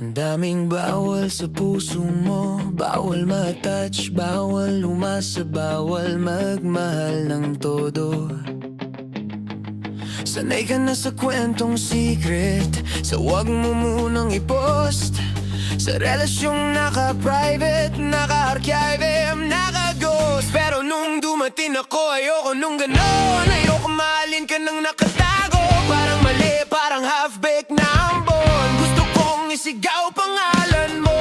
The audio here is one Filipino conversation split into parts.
Ang daming bawal sa puso mo. Bawal ma-touch, bawal umasa, bawal magmahal ng todo. Sanay ka na sa kwentong secret, sa wag mo munang i-post. Sa relasyong naka-private, naka-archive, naka-ghost. Pero nung dumating ako, ayoko nung ganon. Ayoko mahalin ka ng nakatago. Parang mali, parang half-baked na ambon. Gusto kong isigaw pangalan mo.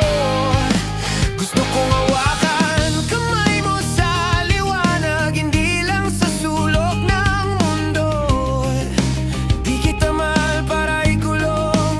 Gusto kong hawakan kamay mo sa liwanag, hindi lang sa sulok ng mundo. Di kita mahal para ikulong.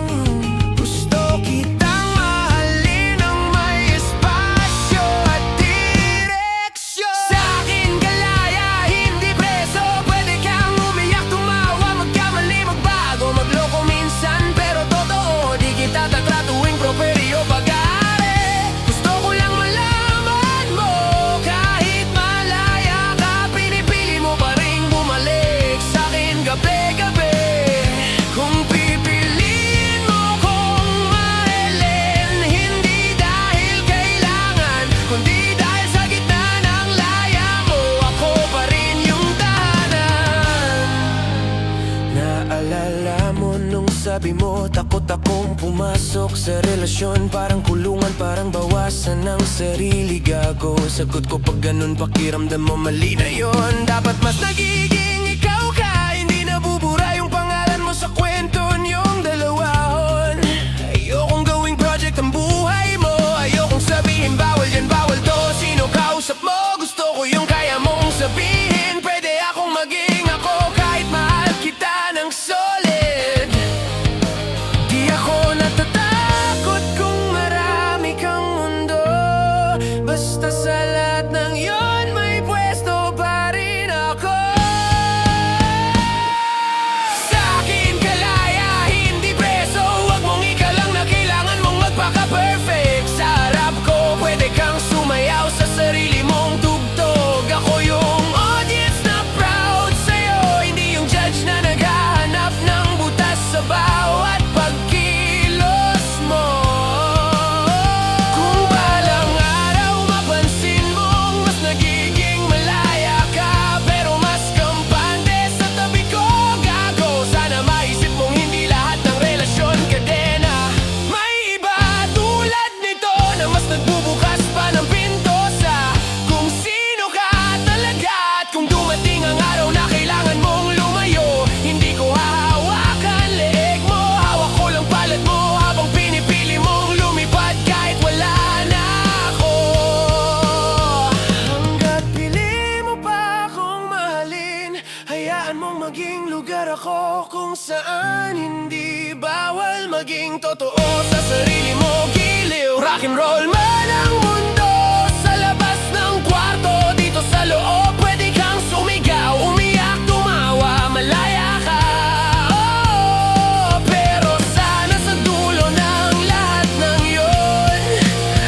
Gusto kitang mahalin ng may espasyo at direksyon. Sa akin kalaya, hindi preso. Pwede kang umiyak, tumawa, magkamali, magbago, magloko minsan, pero totoo. Di kita tatratuwing properyo pag-aari. Gusto ko lang malaman mo, kahit malaya ka, pinipili mo pa rin bumalik sa akin gabi-gabi. Kung pipiliin mo kong mahalin, hindi dahil kailangan, kundi dahil sa gitna ng laya mo, ako pa rin yung tahanan. Naalala mo nung sabi mo, takot akong pumasok sa relasyon. Parang kulungan, parang bawasan ng sarili, gago. Sagot ko pag ganun, pakiramdam mo mali na yon. Dapat mas nagiging ikaw ka, hindi nabubura yung pangalan mo sa kwento niyong dalawahon. Ayokong gawing project ang buhay mo. Ayokong sabihin bawal yan, bawal to. Sino kausap mo? Gusto ko yung kaya mong sabihin. Pwede akong maging ako kahit mahal kita ng solid. Di ako natatakot kung marami kang mundo. Basta sa lahat ng yon, may pwesto pa rin ako. Sa akin kalaya, hindi preso. Huwag mong ikalang na kailangan mong magpaka-perfect. Sa harap ko, pwede kang sumayaw sa sarili mong tugtog. Ako yung audience na proud sa'yo, hindi yung judge na naghahanap ng butas sa bawat pagkilos mo. Kung balang araw mapansin mong mas nagiging malaya ka, pero mas kampante sa tabi ko, gago. Sana maisip mong hindi lahat ng relasyon kadena. May iba tulad nito na mas nagbubukas pa ng pinto sa kung sino ka talaga. At kung dumating ang araw na kailangan mong lumayo, hindi ko hahawakan leeg mo. Hawak ko lang palad mo habang pinipili mong lumipad kahit wala na ako. Hanggat pili mo pa akong mahalin, hayaan mong maging lugar ako kung saan hindi bawal maging totoo sa sarili mo. Giliw, rock'n'roll man ang mundo, sa labas ng kwarto, dito sa loob, pwede kang sumigaw, umiyak, tumawa, malaya ka. Oh, pero sana sa dulo ng lahat ng yon,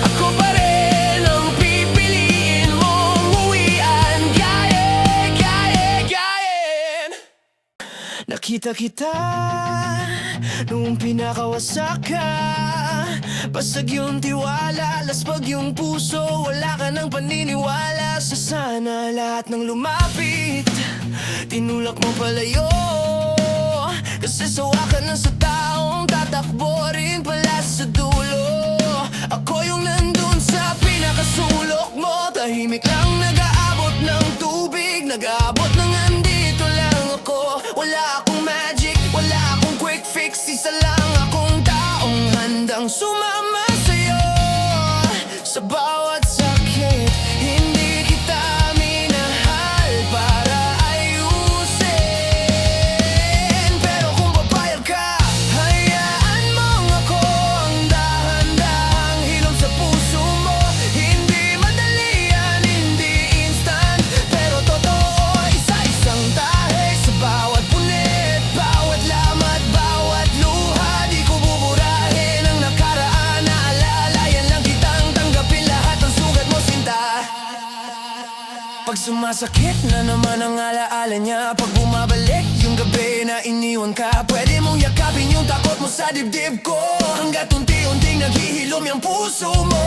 ako pa rin ang pipiliin mong uwian. Gaye. Nakita kita nung pinakawasak ka. Basag yung tiwala, laspag yung puso, wala ka ng paniniwala sa sana lahat ng lumapit. Tinulak mo palayo, kasi sawa ka na sa taong tatakbo rin pala sa dulo. Ako yung nandun sa pinakasulok mo, tahimik lang nag-aabot ng tubig, nag-aabot ng andito lang ako. Wala akong magic, wala akong quick fix, isa lang akong taong handang sumama sa'yo sa bawat sakit. Hindi kita minahal para ayusin, pero kung papayag ka, hayaan mong ako ang dahan-dahang hilom sa puso mo. Hindi madali yan, hindi instant, pero totoo, isa-isang tahe sa bawat punit, bawat lamat, bawat luha. Di ko buburahin ang nakaraan, naalalayan lang kitang tanggapin lahat ng sugat mo, sinta. Pag sumasakit na naman ang alaala niya, pag bumabalik yung gabi na iniwan ka, pwede mong yakapin yung takot mo sa dibdib ko. Hanggat unti-unting naghihilom yung puso mo.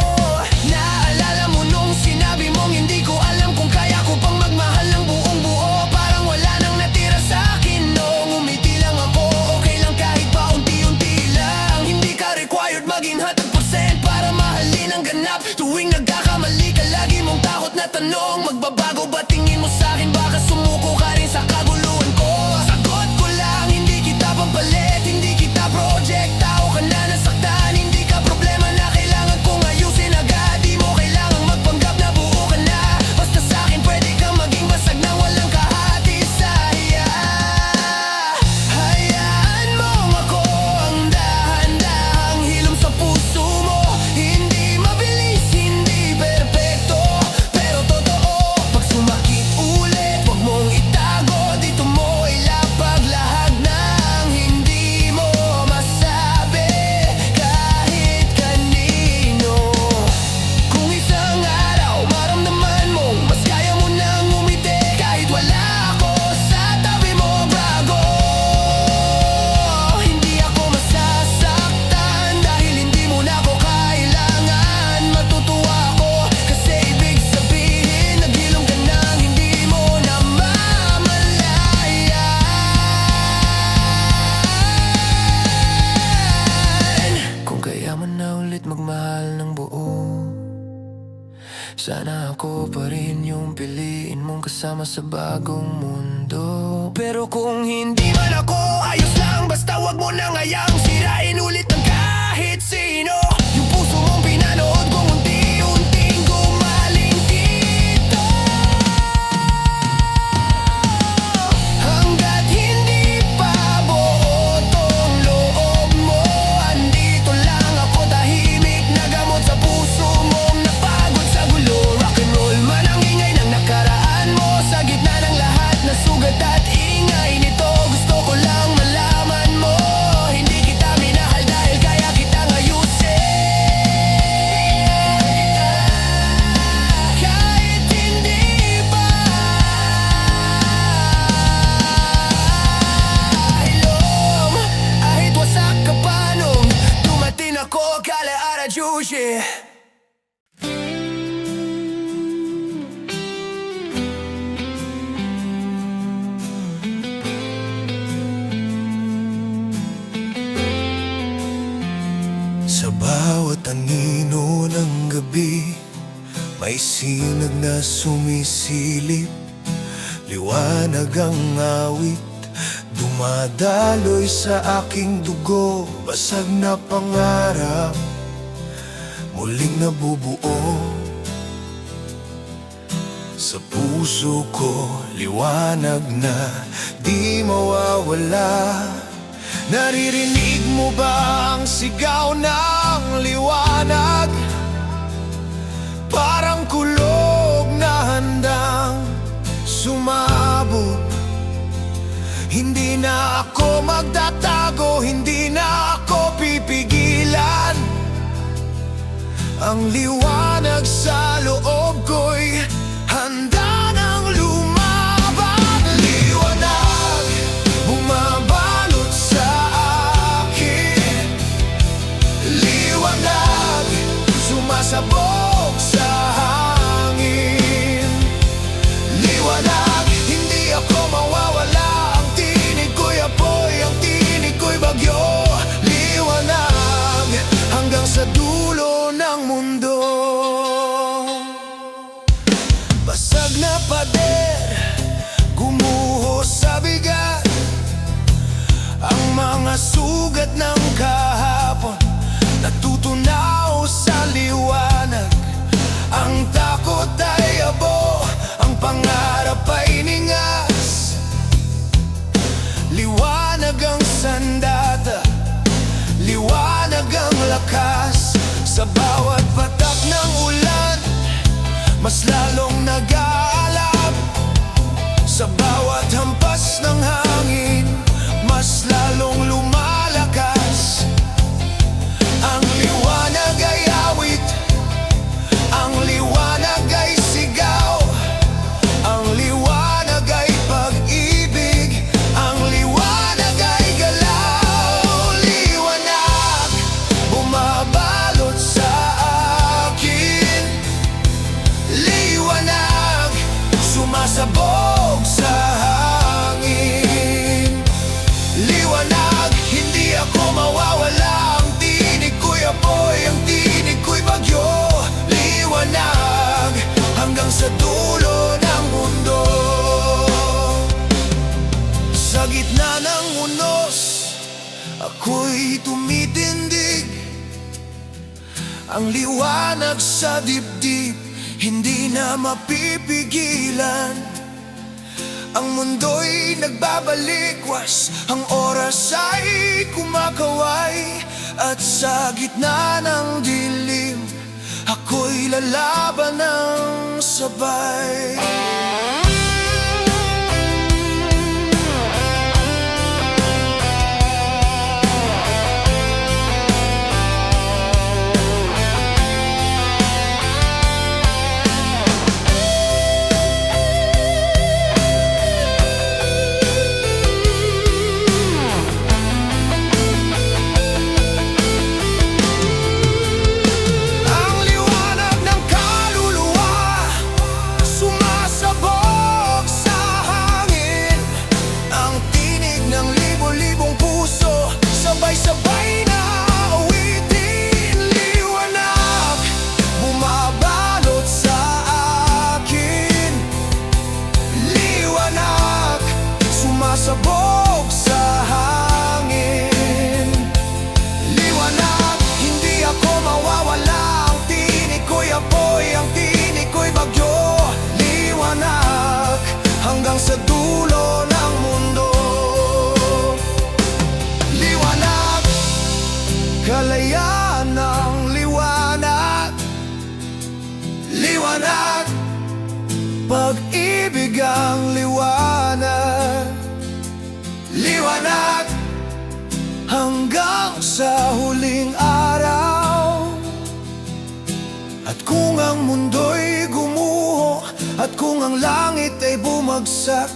Naalala mo nung sinabi mong hindi ko alam kung kaya ko pang magmahal ng buong buo. Parang wala nang natira sa akin nung umiti lang ako. Okay lang kahit pa unti-unti lang. Hindi ka required maging 100% para mahalin ang ganap. Tuwing nagkakamali ka lagi mong takot na tanong, magbabago ba tingin mo sa'kin? Baka sumuko ka rin sa kaguluhan ko. Sagot ko lang, hindi kita pampalit, hindi kita project. Tao ka na nasaktan, hindi ka problema na kailangan kong ayusin agad. Di mo kailangang magpanggap na buo ka na. Basta sa'kin pwede kang maging basag nang walang kahati sa hiya. Hayaan mong ako ang dahan-dahang hilom sa puso mo. Hindi mabilis, hindi perpekto, pero totoo. Pag sumakit ulit, huwag mong itago. Dito mo ilapag lahat ng hindi mo masabi kahit kanino. Kung isang araw maramdaman mong mas kaya mo nang umiti kahit wala ako sa tabi mo, bago hindi ako masasaktan dahil hindi mo na ako kailangan. Matutuwa ako kasi ibig sabihin naghilom ka nang hindi mo namamalayan. Kung kaya mo na ulit magmahal ng buo, sana ako pa rin yung piliin mong kasama sa bagong mundo. Pero kung hindi man ako, ayos lang, basta wag mo nang hayang sirain ulit ng kahit sino. Yung puso mong pinanood kung unti-unting gumaling dito. Hanggat hindi pa buo tong loob mo, andito lang ako tahimik na gamot sa puso mong napagod sa gulo. Rock and roll man ang ingay ng nakaraan mo, sa gitna ng lahat na sugat at ingay nito. Gusto ko lang malaman mo, hindi kita minahal dahil kaya kitang ayusin. Kahit hindi pa hilom, kahit wasak ka pa nung dumating ako, kala ara Juicy. Sa bawat anino ng gabi, may sinag na sumisilip. Liwanag ang awit, dumadaloy sa aking dugo. Basag na pangarap, muling nabubuo. Sa puso ko, liwanag na di mawawala. Naririnig mo ba ang sigaw ng liwanag? Parang kulog na handang sumabog. Hindi na ako magtatago, hindi na ako pipigilan. Ang liwanag sa loob ko'y handa nang lumaban. Liwanag, bumabalot sa akin. Liwanag, sumasabog sa hangin. Liwanag, hindi ako mawawala. Ang tinig ko'y apoy, ang tinig ko'y bagyo. Liwanag, hanggang sa dulo ng mundo. Basag na pader, gumuho sa bigat. Ang mga sugat ng kahapon natutunaw sa liwanag. Ang takot ay abo, ang pangarap ay ningas. Liwanag ang sandata, liwanag ang lakas. Sa bawat patak ng ulan, mas lalong nag-aalab. Sa bawat hampas ng hangin, mas lalong lumalakas. Ang liwanag ay awit, ang liwanag ay sigaw. Ang liwanag ay pag-ibig, ang liwanag ay galaw. Liwanag, bumabalik Ang liwanag sa dibdib, hindi na mapipigilan. Ang mundo'y nagbabalikwas, ang oras ay kumakaway. At sa gitna ng dilim, ako'y lalaban ng sabay. Sabay na awitin, liwanag bumabalot sa akin. Liwanag sumasabog sa hangin. Liwanag, hindi ako mawawala. Ang tinig ko'y apoy, ang tinig ko'y bagyo. Liwanag hanggang sa dulo ng mundo. Kalayaan ng liwanag, liwanag, pag-ibig ang liwanag, liwanag, hanggang sa huling araw. At kung ang mundo'y gumuho, at kung ang langit ay bumagsak,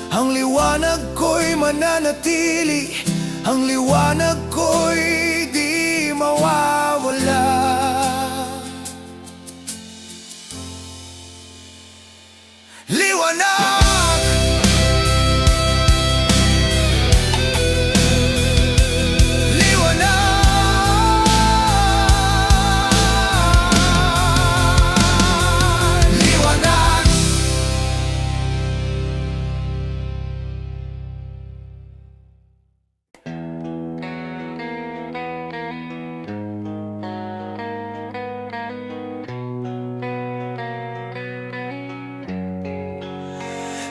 ang liwanag ko'y mananatili, ang liwanag ko'y di mawawala. Liwanag!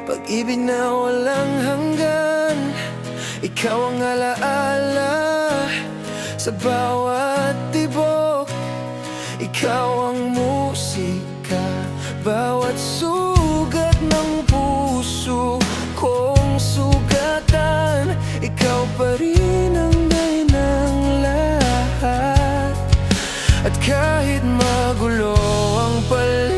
Pag-ibig na walang hanggan, ikaw ang alaala sa bawat tibok. Ikaw ang musika, bawat sugat ng puso kong sugatan. Ikaw pa rin ang dahilan ng lahat. At kahit magulo ang paligid,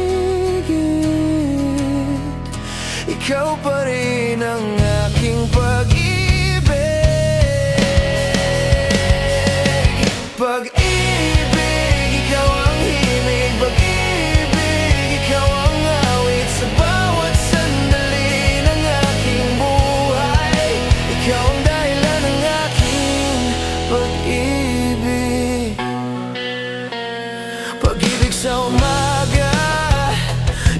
ikaw pa rin ang aking pag-ibig. Pag-ibig, ikaw ang himig. Pag-ibig, ikaw ang awit sa bawat sandali ng aking buhay. Ikaw ang dahilan ng aking pag-ibig. Pag-ibig sa umaga,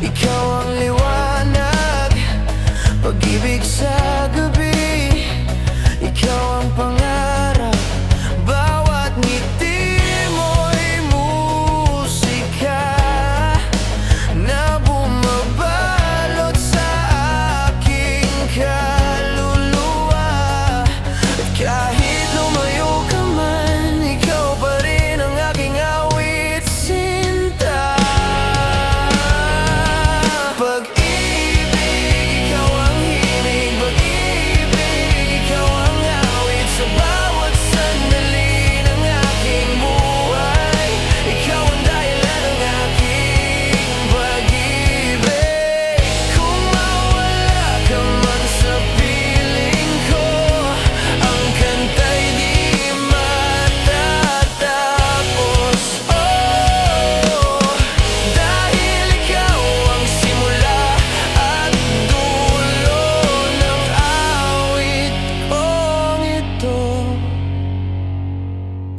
ikaw ang liwanag. Pag-ibig sa gabi, ikaw ang pangarap. Bawat ngiti mo'y musika na bumabalot sa aking kaluluwa. At kahit lumayo ka man, ikaw pa rin ang aking awit sinta.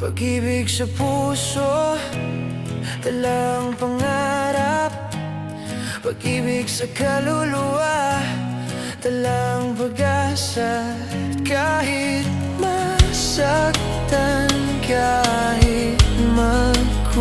Pag-ibig sa puso, dalang pangarap. Pag-ibig sa kaluluwa, dalang pag-asa. Kahit masaktan, kahit magkulang,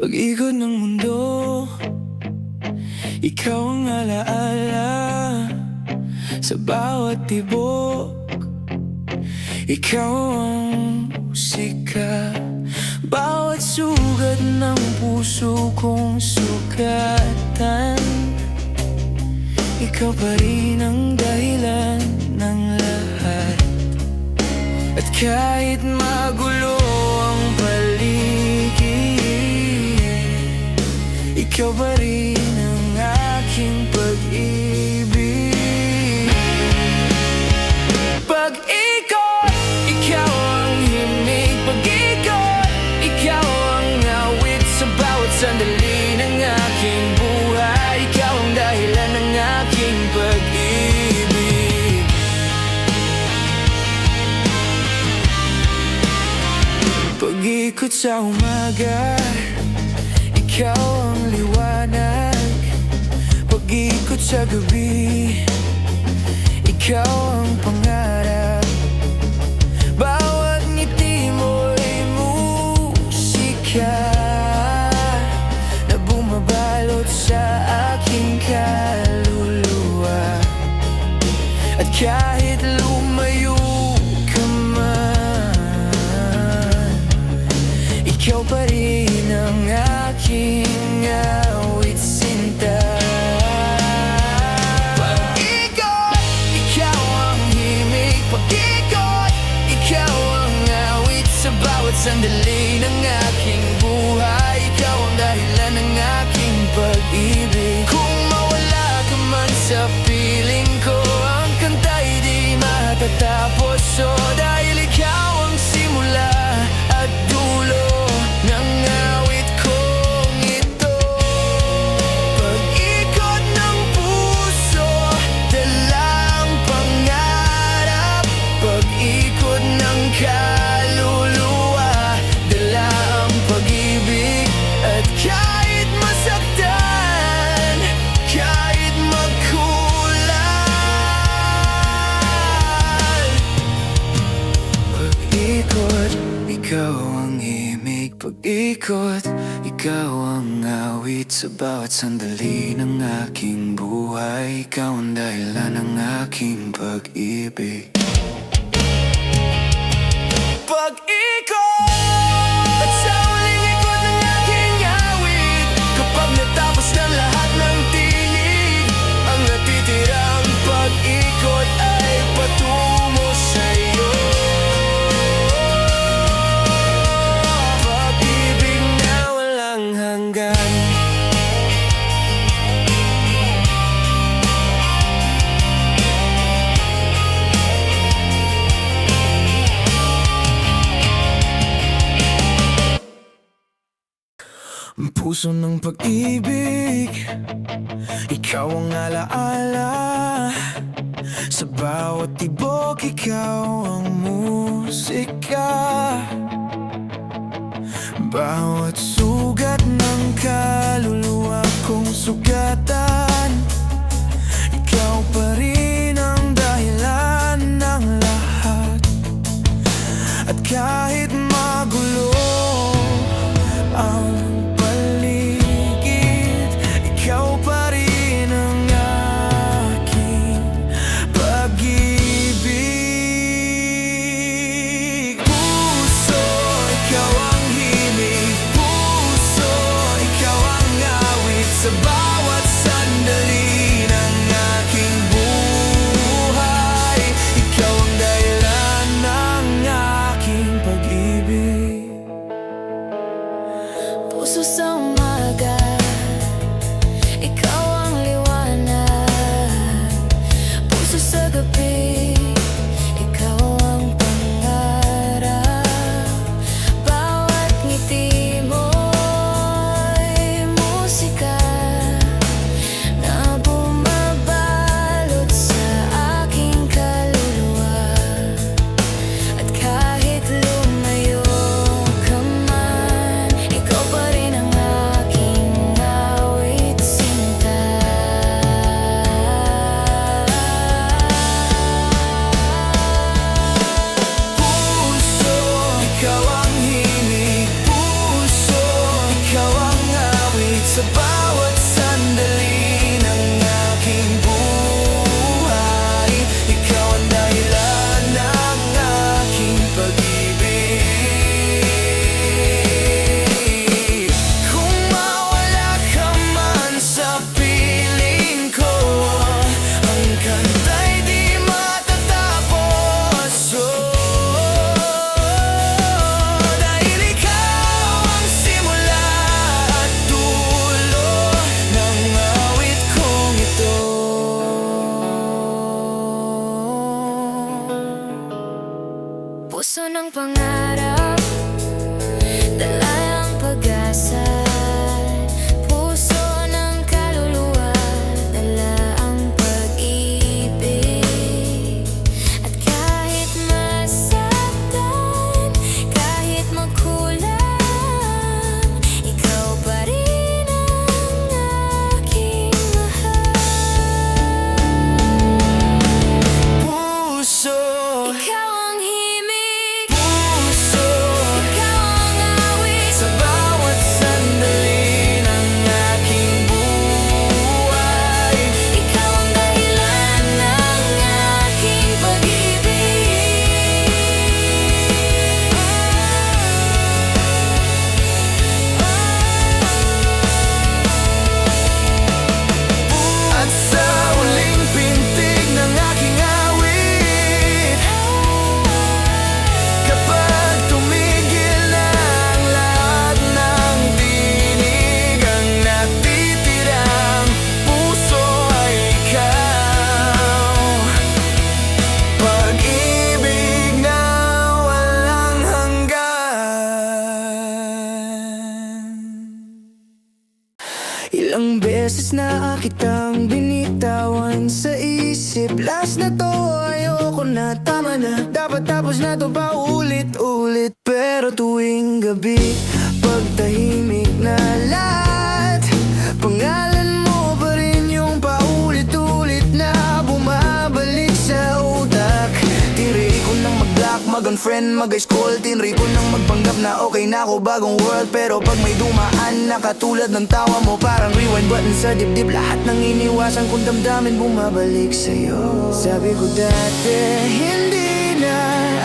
Pag-ikot ng mundo, ikaw ang alaala. Sa bawat tibok, ikaw ang musika. Bawat sugat ng puso kong sukatan, ikaw pa rin ang dahilan ng lahat. At kahit magulo ang paligid, ikaw pa rin ang aking pag-ibig. Pag-ikot, ikaw ang himig. Pag-ikot, ikaw ang awit sa bawat sandali ng aking buhay. Ikaw ang dahilan ng aking pag-ibig. Pag-ikot sa umaga, ikaw ang liwanag. Pag-ikot sa gabi, ikaw ang pangarap. Bawat ngiti mo'y musika na bumabalot sa aking kaluluwa. At kahit lumayo ka man, ikaw pa rin ang aking awit sinta. Pag-ikot, ikaw ang himig. Pag-ikot, ikaw ang awit sa bawat sandali ng aking buhay. Ikaw ang dahilan ng aking pag-ibig. Kung mawala ka man sa piling ko, ang kanta'y di matatapos. So dahil ikaw ang simula at dulo ng awit kong ito. Pag-ikot ng puso, dala ang pangarap. Pag-ikot ng kaluluwa, dala ang pag-ibig. At kahit masaktan, kahit magkulan, pag-ikot, ikaw ang himig. Pag-ikot, ikaw ang awit sa bawat sandali ng aking buhay. Ikaw ang dahilan ng aking pag-ibig. Pag-ikot, at sa huling ikot ng aking awit, kapag natapos na lahat ng tinig, ang natitirang pag-ikot ay patungo sa'yo. Pag-ibig na walang hanggan. Puso ng pag-ibig, ikaw ang alaala. Sa bawat tibok, ikaw ang musika. Bawat sugat ng kaluluwa kong sugatan, ikaw pa rin ang dahilan ng lahat. At kahit magulo ang paligid, ikaw pa rin ang aking pag-ibig. Puso, ikaw ang himig. Puso, ikaw ang awit sa bawat sandali ng aking buhay. Ikaw ang dahilan ng aking pag-ibig. Puso Puso ng pangarap, dala ang pag-asa. Puso ng kaluluwa, dala ang pag-ibig. At kahit masaktan, kahit magkulang, ikaw pa rin ang aking mahal. Puso, Ikaw ang himig, puso, ikaw ang awit. sa bawat sandali ng aking buhay. Ikaw ang dahilan ng aking pag-ibig. At sa huling pintig ng aking awit, kapag tumigil na ang lahat ng tinig, ang natitirang puso ay ikaw. Pag-ibig na walang hanggan. Ilang beses na kitang binitawan sa isip. Last na to, ayoko na, tama na. Dapat tapos na to paulit-ulit. Pero tuwing gabi, pagtahimik na lahat, pangalan mo pa rin yung paulit-ulit na bumabalik sa utak. Tinry ko nang mag-block, mag-unfriend, mag-scroll. Tinry ko nang magpanggap na okay na ako, bagong world. Pero pag may dumaan na katulad ng tawa mo, parang rewind button sa dibdib. Lahat ng iniwasan kong damdamin bumabalik sa'yo. Sabi ko dati, hindi na,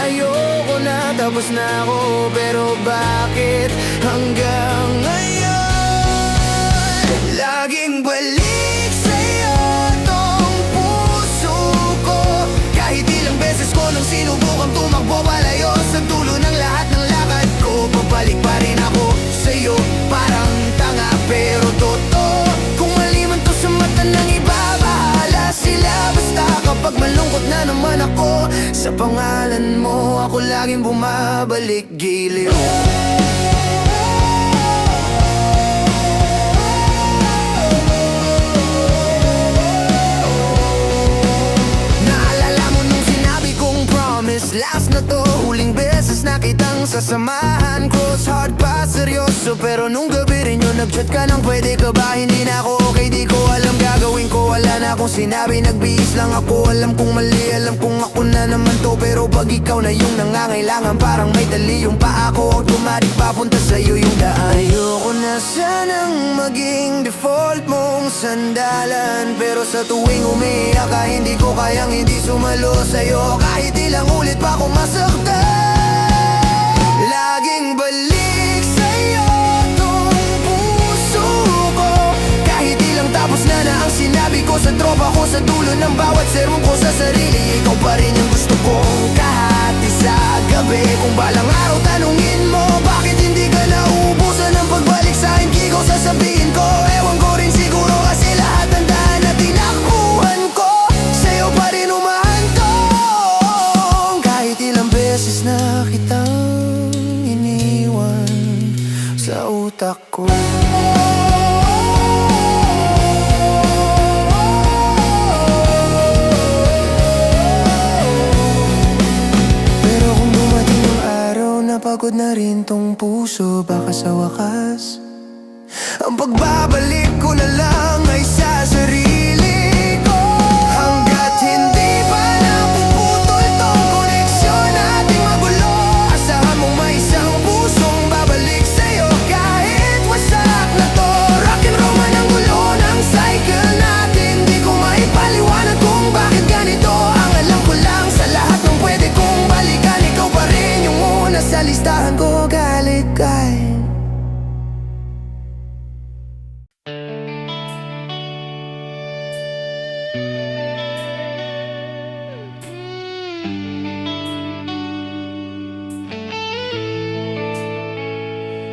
ayoko na, tapos na ako. Pero bakit hanggang ngayon laging balik sa'yo tong puso ko? Kahit ilang beses ko nang sinubukang tumakbo palayo sa dulo ng lahat ng lakad ko, pabalik pa rin ako sa'yo, parang tanga pero totoo. Kung mali man to sa mata ng iba, bahala sila. Basta kapag malungkot na naman ako, sa pangalan mo ako laging bumabalik giliw. Naalala mo nung sinabi kong promise, last na to, huling beses na kitang sasamahan. Cross heart pa, seryoso, pero nung gabi rin yun nag-chat ka nang pwede ka ba? Hindi na ako okay, di ko alam gagawin ko. Wala na akong sinabi, nagbihis lang ako. Alam kong mali, alam kong ako na naman to. Pero pag ikaw na yung nangangailangan, parang may dali yung paa ko, automatic papunta sa'yo yung daan. Ayoko na sanang maging default mong sandalan, pero sa tuwing umiiyak ka, hindi ko kayang hindi sumalo sa'yo. Kahit ilang ulit pa akong masaktan, laging balik sa'yo tong puso ko. Kahit ilang tapos na ang sinabi ko sa tropa ko, sa dulo ng bawat serum ko sa sarili, ikaw pa rin yung gusto kong kahati sa gabi. Kung balang araw tanungin mo, bakit hindi ka nauubusan ng pagbalik sa'kin, kiko sasabihin ko, ewan ko rin siguro, kasi lahat ng daan na tinakbuhan ko, sa'yo pa rin umahantong. Kahit ilang beses na kitang iniwan sa utak ko. Pero kung dumating ang araw na pagod na rin tong puso, baka sa wakas ang pagbabalik ko na lang ay sa sarili ko. Hanggat hindi pa napuputol tong koneksyon nating magulo, asahan mo may isang pusong babalik sa'yo. Kahit wasak na to, rock and roll man ang gulo ng cycle natin. Di ko maipaliwanag kung bakit ganito. Ang alam ko lang, sa lahat ng pwede kong balikan, ikaw pa rin yung una sa listahan ko, kaligay.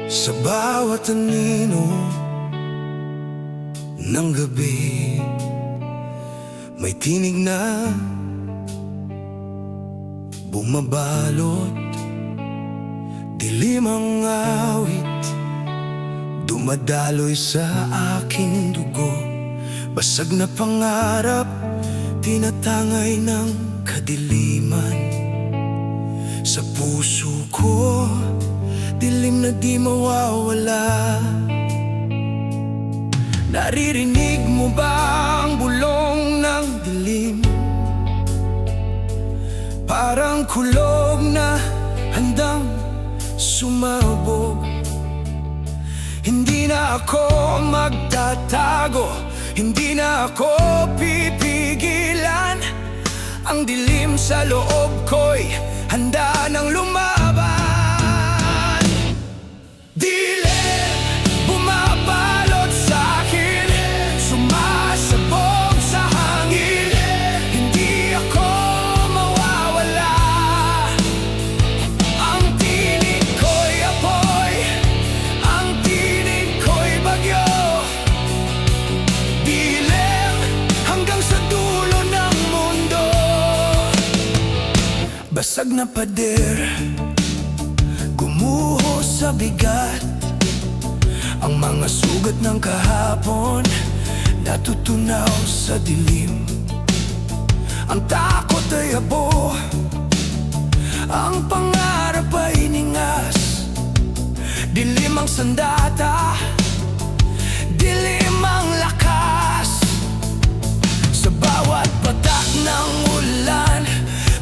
Sa bawat anino ng gabi, may tinig na bumabalot Dilim ang awit, dumadaloy sa aking dugo. Basag na pangarap, tinatangay ng kadiliman. Sa puso ko, dilim na di mawawala. Naririnig mo ba ang bulong ng dilim? Parang kulog na handang sumabog. Hindi na ako magtatago, hindi na ako pipigilan. Ang dilim sa loob ko'y handa nang lumaban. Dilim, bumabalot sa'kin, sumasabog sa hangin. Hindi ako mawawala. Ang tinig ko'y apoy, ang tinig ko'y bagyo. Dilim hanggang sa dulo ng mundo. Basag na pader, gumuho sa bigat. Ang mga sugat ng kahapon natutunaw sa dilim. Ang takot ay abo, ang pangarap ay ningas. Dilim ang sandata, dilim ang lakas. Sa bawat patak ng ulan,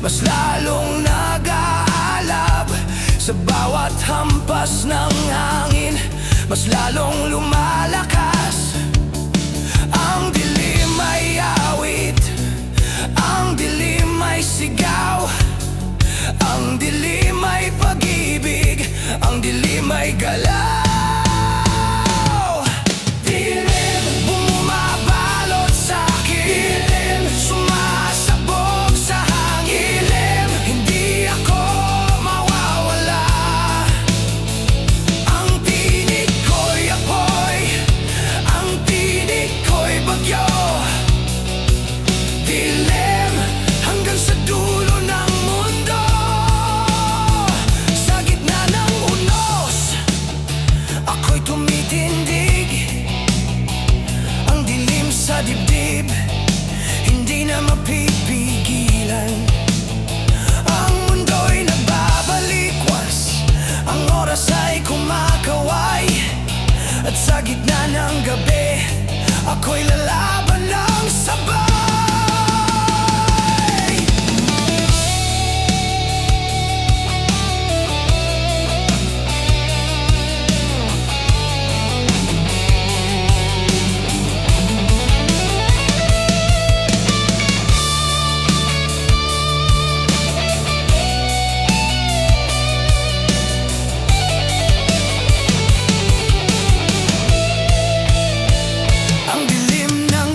mas lalong nag-aalab. Sa bawat hampas ng hangin, mas lalong lumalakas. Ang dilim ay awit, ang dilim ay sigaw. Ang dilim ay pag-ibig, ang dilim ay galaw. Dilim, bumabalot sa'kin, dilim, sumasabog sa hangin. Dilim, hindi ako mawawala. Ang tinig ko'y apoy, ang tinig ko'y bagyo. Dilim, hanggang sa dulo ng mundo. Sa gitna ng unos, ako'y tumitindig. Ang dilim sa dibdib, hindi na mapipigilan. Ang mundo'y nagbabalikwas, ang oras ay kumakaway. At sa gitna ng gabi, ako'y lalaban ng sabay. Ang dilim ng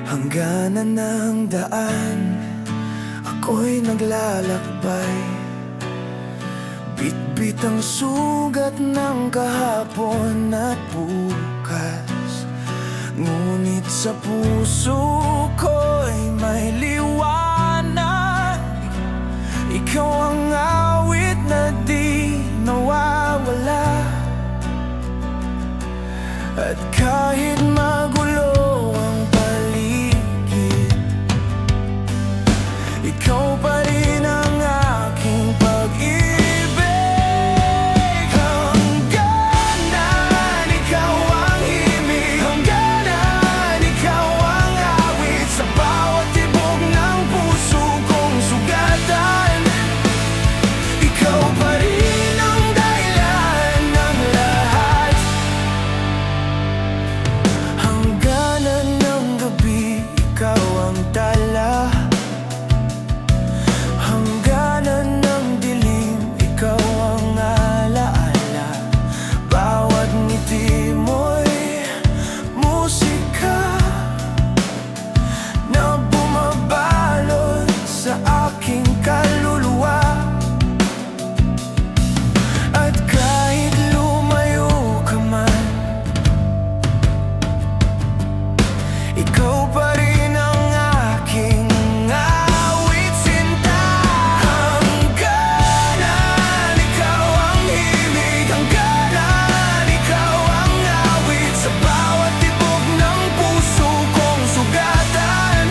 Hangganan ng daan, ako'y naglalakbay. Bit-bit ang sugat ng kahapon at bukas, ngunit sa puso ko'y may liwanag. Ikaw ang awit na di nawawala. At kahit magulo ang paligid, ikaw pa rin ang aking pag-ibig. Hangganan ikaw ang himig, hangganan ikaw ang awit sa bawat tibok ng puso kong sugatan. Ikaw pa rin ang dahilan ng lahat. Hangganan ng gabi, ikaw ang tala. Hangganan ng dilim, ikaw ang alaala. Bawat ngiti mo'y musika na bumabalot sa aking kaluluwa. At kahit lumayo ka man, ikaw pa rin ang aking awit sinta. Hangganan ikaw ang himig, hangganan ikaw ang awit sa bawat tibok ng puso kong sugatan.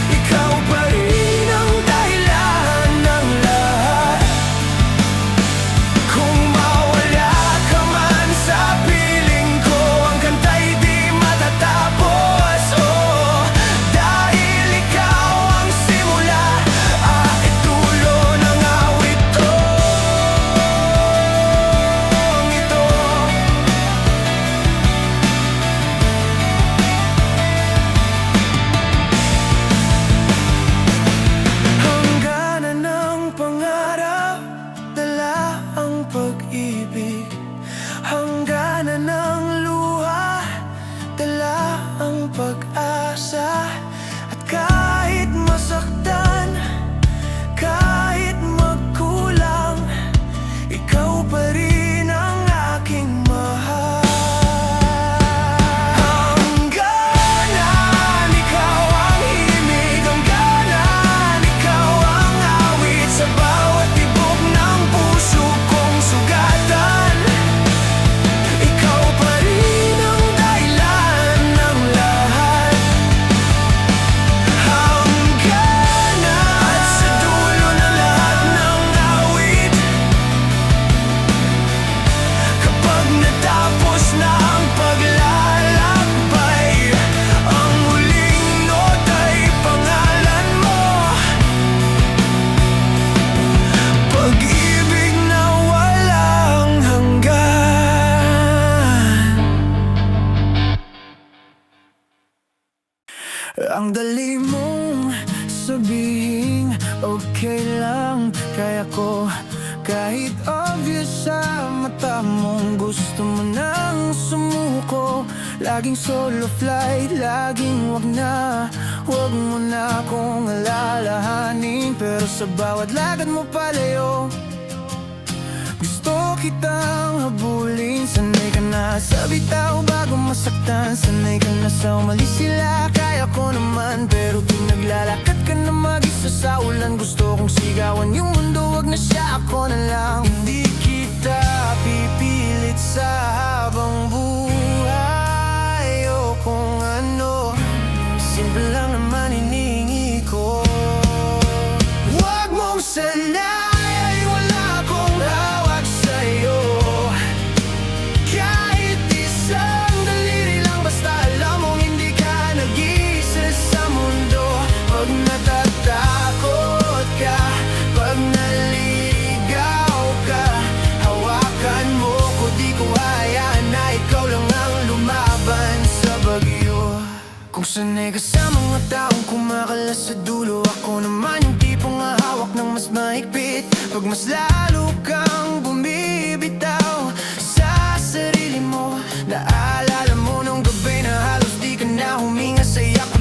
Ikaw pa rin ang dahilan ng lahat. Kung mawala ka man sa piling ko, ang kanta'y di matatapos. Oh, dahil ikaw ang simula at itulo ng awit ito. Hangganan ng pangarap, dala ang pag-ibig. Hangganan ng luha, dala ang pag-asa. At kahit masaktan, kahit magkulang, ikaw pa rin ang aking mahal. Hangganan ikaw ang himig, hangganan ikaw ang awit sa bawat tibok ng puso kong sugatan. Ikaw pa rin ang dahilan ng lahat. Hangganan at sa dulo ng lahat ng awit, kapag natapos na ang paglalakbay, ang huling nota'y pangalan mo. Pag-ibig na walang hanggan. Ang dali mong sabihin, okay lang, kaya ko. Kahit obvious sa mata mong gusto mo nang sumuko. Laging solo flight, laging wag mo na akong alalahanin. Pero sa bawat lakad mo palayo, gusto kitang habulin. Sanay ka na sa bitaw bago masaktan, sanay ka na sa umalis sila. Kaya ko naman, pero tuwing naglalakad ka na mag-isa sa ulan, gusto kong sigawan yung mundo, wag na siya, ako na lang. Hindi kita pipilit sa habang buhay o kung ano, simple lang naman hinihingi ko. Wag mong sanay, wala akong hawak sa'yo. Kahit isang daliri lang, basta alam mong hindi ka nag-iisa sa mundo. Pag natatakot ka, pag naligaw ka, hawakan mo ko, di ko hayaan na ikaw lang ang lumaban sa bagyo. Kung sanay ka sa mga taong kumakalas sa dulo, ako naman yung tipong hahawak ng mas mahigpit. Pag mas lalo kang bumibitaw sa sarili mo, naalala mo nung gabi na halos di ka na huminga sa iyak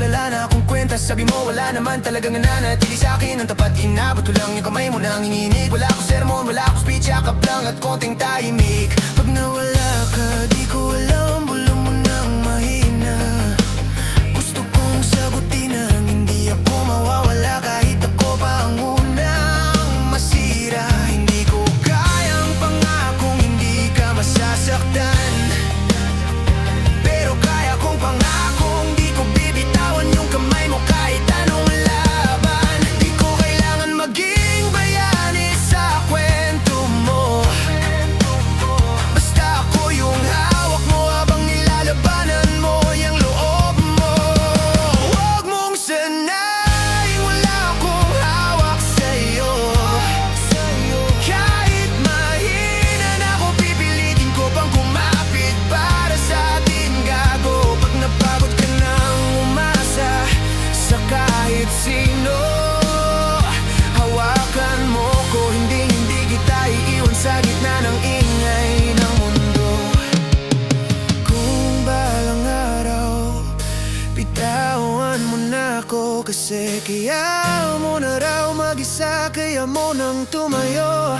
Sabi mo wala naman talagang nanatili sa'kin ang tapat. Inabot ko lang yung kamay mo nang hinginig. Wala akong sermon, wala akong speech, yakap lang at konting tahimik. Pag nawala ka, di ko alam, bulong mo nang mahina. Gusto kong sagutin ang hindi ako mawawala kahit ako pa ang unang masira. Hindi ko kayang pangakong hindi ka masasaktan, pero kaya kong pangakong di ko bibitawan yung kamay mo kahit anong laban. Di ko kailangan maging bayani sa kwento mo, basta ako yung hawak mo habang nilalabanan mo yung loob mo. Huwag mong sanayin wala akong hawak sa'yo. Kahit mahina na ako, pipilitin ko pang kumapit para sa atin gago. Pag napagod ka nang umasa sa kahit sino, hawakan mo ko, hindi kita iiwan sa gitna ng ingay ng mundo. Kung balang araw, bitawan mo na ako, kasi kaya mo na raw mag-isa, kaya mo nang tumayo.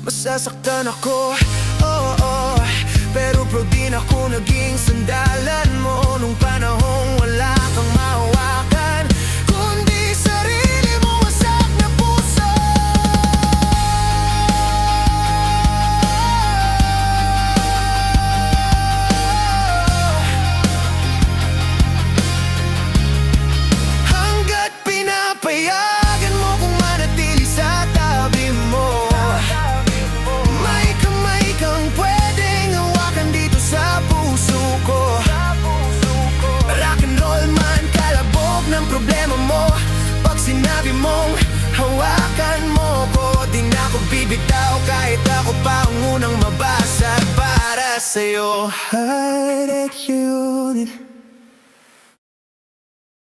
Masasaktan ako, oo, pero proud din ako naging sandalan mo nung panahong wala kang mahawakan, kundi sarili mong wasak na puso. Hanggat pinapayagan mo kung manatili sa tabi mo, may kamay kang pwedeng hawakan dito sa puso ko. Rock and roll man, kalabog ng problema mo. Pag sinabi mong hawakan mo ko, di na ako bibitaw kahit ako pa ang unang mabasa para sa'yo. Heartache unit,